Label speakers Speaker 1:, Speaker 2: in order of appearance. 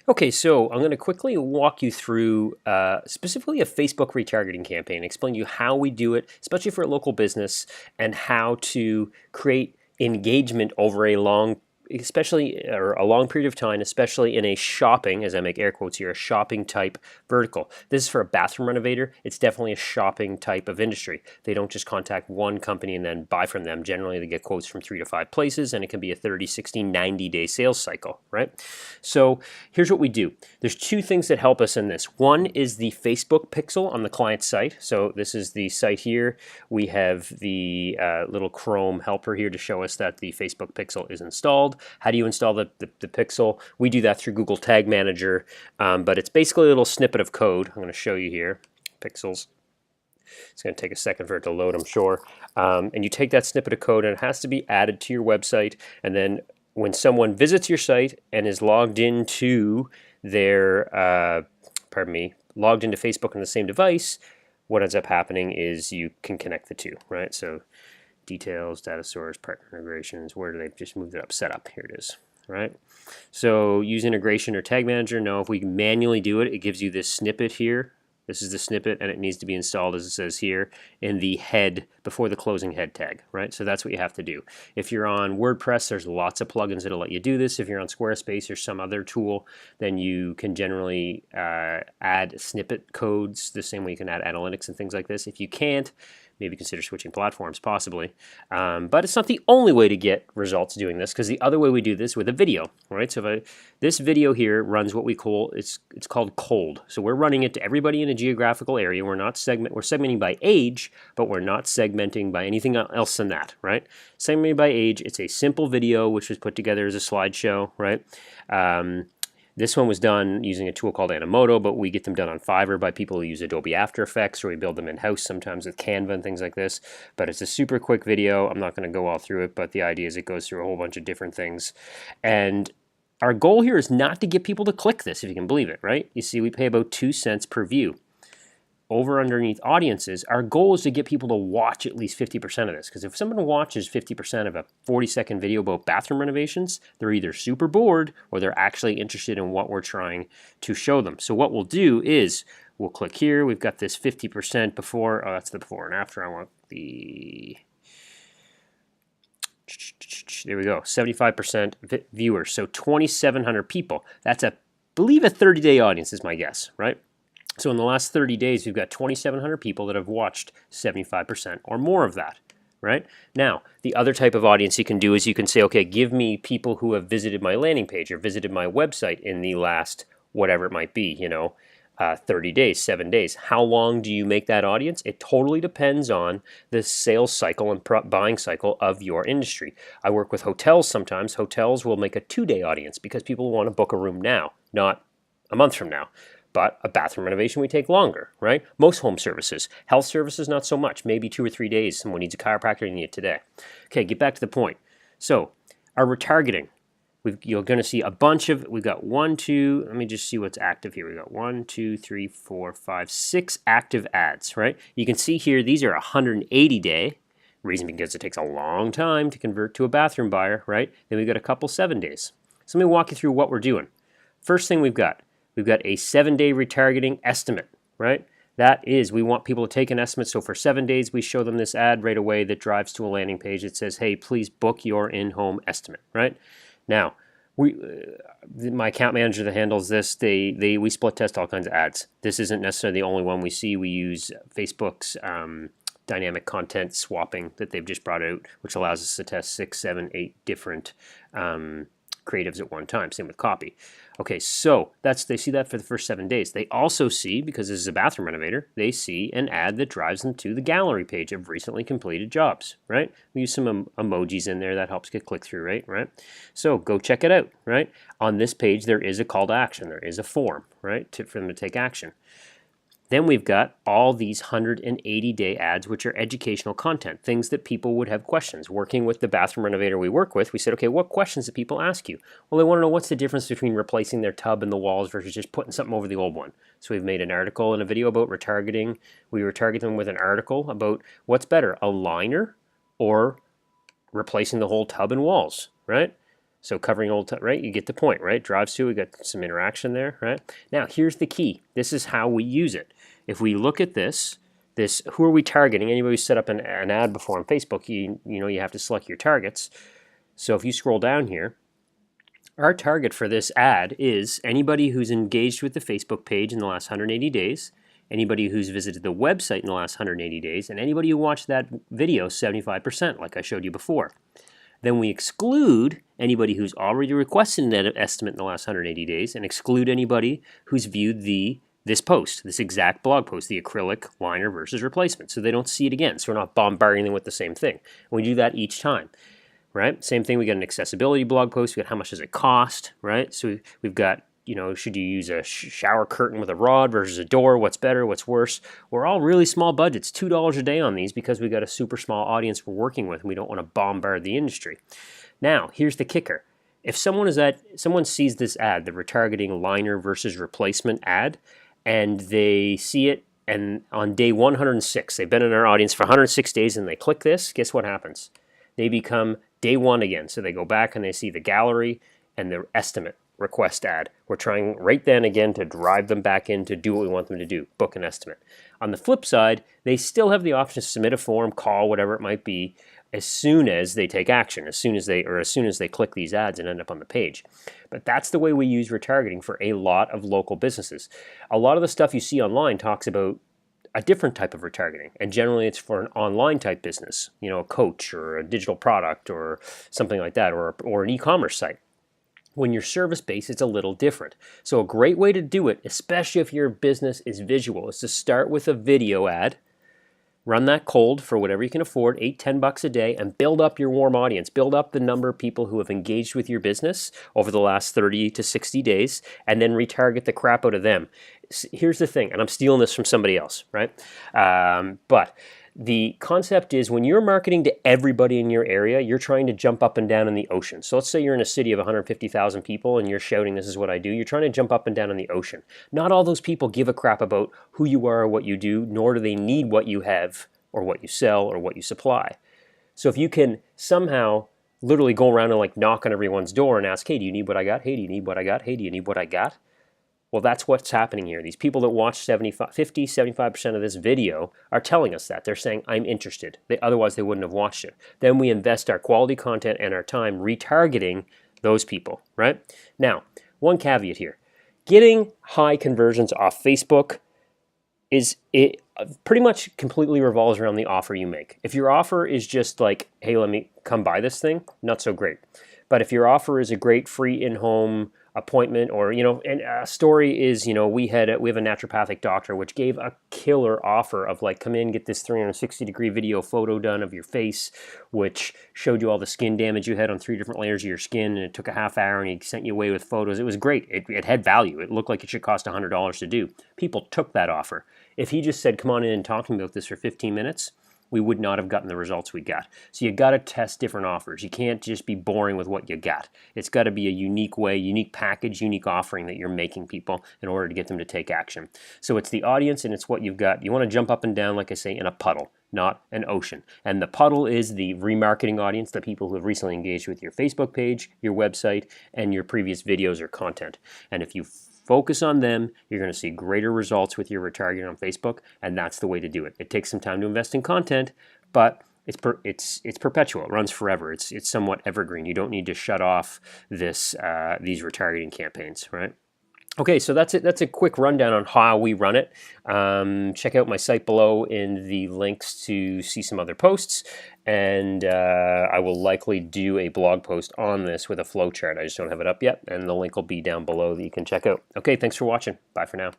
Speaker 1: Okay, so I'm going to quickly walk you through specifically a Facebook retargeting campaign, explain to you how we do it, especially for a local business, and how to create engagement over a long, especially or a long period of time, especially in a shopping, as I make air quotes here, a shopping type vertical. This is for a bathroom renovator. It's definitely a shopping type of industry. They don't just contact one company and then buy from them. Generally, they get quotes from 3 to 5 places, and it can be a 30, 60, 90-day sales cycle, right? So here's what we do. There's two things that help us in this. One is the Facebook pixel on the client site. So this is the site here. We have the little Chrome helper here to show us that the Facebook pixel is installed. How do you install the pixel? We do that through Google Tag Manager, but it's basically a little snippet of code. I'm going to show you here. Pixels. It's going to take a second for it to load, I'm sure. And you take that snippet of code and it has to be added to your website, and then when someone visits your site and is logged into their, logged into Facebook on the same device, what ends up happening is you can connect the two, right? So details, data source, partner integrations, where do they just move it up? Setup, here it is, right? So use integration or tag manager. No, if we manually do it, it gives you this snippet here. This is the snippet, and it needs to be installed, as it says here, in the head, before the closing head tag, right? So that's what you have to do. If you're on WordPress, there's lots of plugins that'll let you do this. If you're on Squarespace or some other tool, then you can generally add snippet codes the same way you can add analytics and things like this. If you can't, maybe consider switching platforms, possibly. But it's not the only way to get results doing this, because the other way we do this with a video, right? So this video here runs what we call, it's called cold. So we're running it to everybody in a geographical area. We're segmenting by age, but we're not segmenting by anything else than that, right? Segmenting by age. It's a simple video which was put together as a slideshow, right? This one was done using a tool called Animoto, but we get them done on Fiverr by people who use Adobe After Effects, or we build them in-house sometimes with Canva and things like this. But it's a super quick video. I'm not going to go all through it, but the idea is it goes through a whole bunch of different things. And our goal here is not to get people to click this, if you can believe it, right? You see, we pay about 2 cents per view. Over underneath audiences, our goal is to get people to watch at least 50% of this. Because if someone watches 50% of a 40-second video about bathroom renovations, they're either super bored or they're actually interested in what we're trying to show them. So what we'll do is we'll click here. We've got this 50% before. Oh, that's the before and after. I want the... There we go. 75% viewers. So 2,700 people. That's I believe a 30-day audience is my guess, right? So in the last 30 days, we've got 2,700 people that have watched 75% or more of that, right? Now, the other type of audience you can do is you can say, okay, give me people who have visited my landing page or visited my website in the last whatever it might be, 30 days, 7 days. How long do you make that audience? It totally depends on the sales cycle and buying cycle of your industry. I work with hotels sometimes. Hotels will make a 2-day audience because people want to book a room now, not a month from now. But a bathroom renovation, we take longer, right? Most home services. Health services, not so much. Maybe 2 or 3 days. Someone needs a chiropractor, you need it today. Okay, get back to the point. So our retargeting, you're going to see a bunch of, we've got 1, 2, let me just see what's active here. We've got 1, 2, 3, 4, 5, 6 active ads, right? You can see here, these are 180-day. Reason because it takes a long time to convert to a bathroom buyer, right? Then we've got a couple 7 days. So let me walk you through what we're doing. First thing we've got a 7-day retargeting estimate, right? That is, we want people to take an estimate. So for 7 days, we show them this ad right away that drives to a landing page that says, hey, please book your in-home estimate, right? Now, my account manager that handles this, we split test all kinds of ads. This isn't necessarily the only one we see. We use Facebook's dynamic content swapping that they've just brought out, which allows us to test 6, 7, 8 different creatives at one time. Same with copy. Okay, so they see that for the first 7 days. They also see, because this is a bathroom renovator, they see an ad that drives them to the gallery page of recently completed jobs, right? We use some emojis in there that helps get click-through rate, right? So go check it out, right? On this page, there is a call to action. There is a form, right, for them to take action. Then we've got all these 180-day ads, which are educational content, things that people would have questions. Working with the bathroom renovator we work with, we said, okay, what questions do people ask you? Well, they want to know what's the difference between replacing their tub and the walls versus just putting something over the old one. So we've made an article and a video about retargeting. We retarget them with an article about what's better, a liner or replacing the whole tub and walls, right? So covering old time, right? You get the point, right? Drives to, we got some interaction there, right? Now here's the key. This is how we use it. If we look at this, who are we targeting? Anybody who's set up an ad before on Facebook, you know you have to select your targets. So if you scroll down here, our target for this ad is anybody who's engaged with the Facebook page in the last 180 days, anybody who's visited the website in the last 180 days, and anybody who watched that video 75%, like I showed you before. Then we exclude anybody who's already requested an estimate in the last 180 days and exclude anybody who's viewed this post, this exact blog post, the acrylic liner versus replacement, so they don't see it again. So we're not bombarding them with the same thing. And we do that each time, right? Same thing, we got an accessibility blog post, we got how much does it cost, right? So we've got, you know, should you use a shower curtain with a rod versus a door? What's better? What's worse? We're all really small budgets, $2 a day on these because we got a super small audience we're working with and we don't want to bombard the industry. Now, here's the kicker. If someone sees this ad, the retargeting liner versus replacement ad, and they see it, and on day 106, they've been in our audience for 106 days and they click this, guess what happens? They become day one again. So they go back and they see the gallery and the estimate request ad. We're trying right then again to drive them back in to do what we want them to do, book an estimate. On the flip side, they still have the option to submit a form, call, whatever it might be, as soon as they take action, as soon as they click these ads and end up on the page. But that's the way we use retargeting for a lot of local businesses. A lot of the stuff you see online talks about a different type of retargeting, and generally it's for an online type business, you know, a coach or a digital product or something like that, or an e-commerce site. When you're service-based, it's a little different. So a great way to do it, especially if your business is visual, is to start with a video ad, run that cold for whatever you can afford, $8-10 a day, and build up your warm audience. Build up the number of people who have engaged with your business over the last 30 to 60 days, and then retarget the crap out of them. Here's the thing, and I'm stealing this from somebody else, right? But the concept is when you're marketing to everybody in your area, you're trying to jump up and down in the ocean. So let's say you're in a city of 150,000 people and you're shouting, this is what I do. You're trying to jump up and down in the ocean. Not all those people give a crap about who you are or what you do, nor do they need what you have or what you sell or what you supply. So if you can somehow literally go around and like knock on everyone's door and ask, hey, do you need what I got? Hey, do you need what I got? Hey, do you need what I got? Well, that's what's happening here. These people that watch 75% of this video are telling us that. They're saying, I'm interested. Otherwise, they wouldn't have watched it. Then we invest our quality content and our time retargeting those people, right? Now, one caveat here. Getting high conversions off Facebook it pretty much completely revolves around the offer you make. If your offer is just like, hey, let me come buy this thing, not so great. But if your offer is a great free in-home appointment, or, you know, and a story is, you know, we have a naturopathic doctor which gave a killer offer of like, come in, get this 360-degree video photo done of your face, which showed you all the skin damage you had on 3 different layers of your skin, and it took a half hour, and he sent you away with photos. It was great. It had value. It looked like it should cost $100 to do. People took that offer. If he just said, come on in and talk to me about this for 15 minutes, we would not have gotten the results we got. So you got to test different offers. You can't just be boring with what you got. It's got to be a unique way, unique package, unique offering that you're making people in order to get them to take action. So it's the audience and it's what you've got. You want to jump up and down, like I say, in a puddle, not an ocean. And the puddle is the remarketing audience, the people who have recently engaged with your Facebook page, your website, and your previous videos or content. And if you focus on them, you're going to see greater results with your retargeting on Facebook, and that's the way to do it. It takes some time to invest in content, but it's perpetual. It runs forever. It's somewhat evergreen. You don't need to shut off these retargeting campaigns, right? Okay, so that's it. That's a quick rundown on how we run it. Check out my site below in the links to see some other posts, and I will likely do a blog post on this with a flowchart. I just don't have it up yet, and the link will be down below that you can check out. Okay, thanks for watching. Bye for now.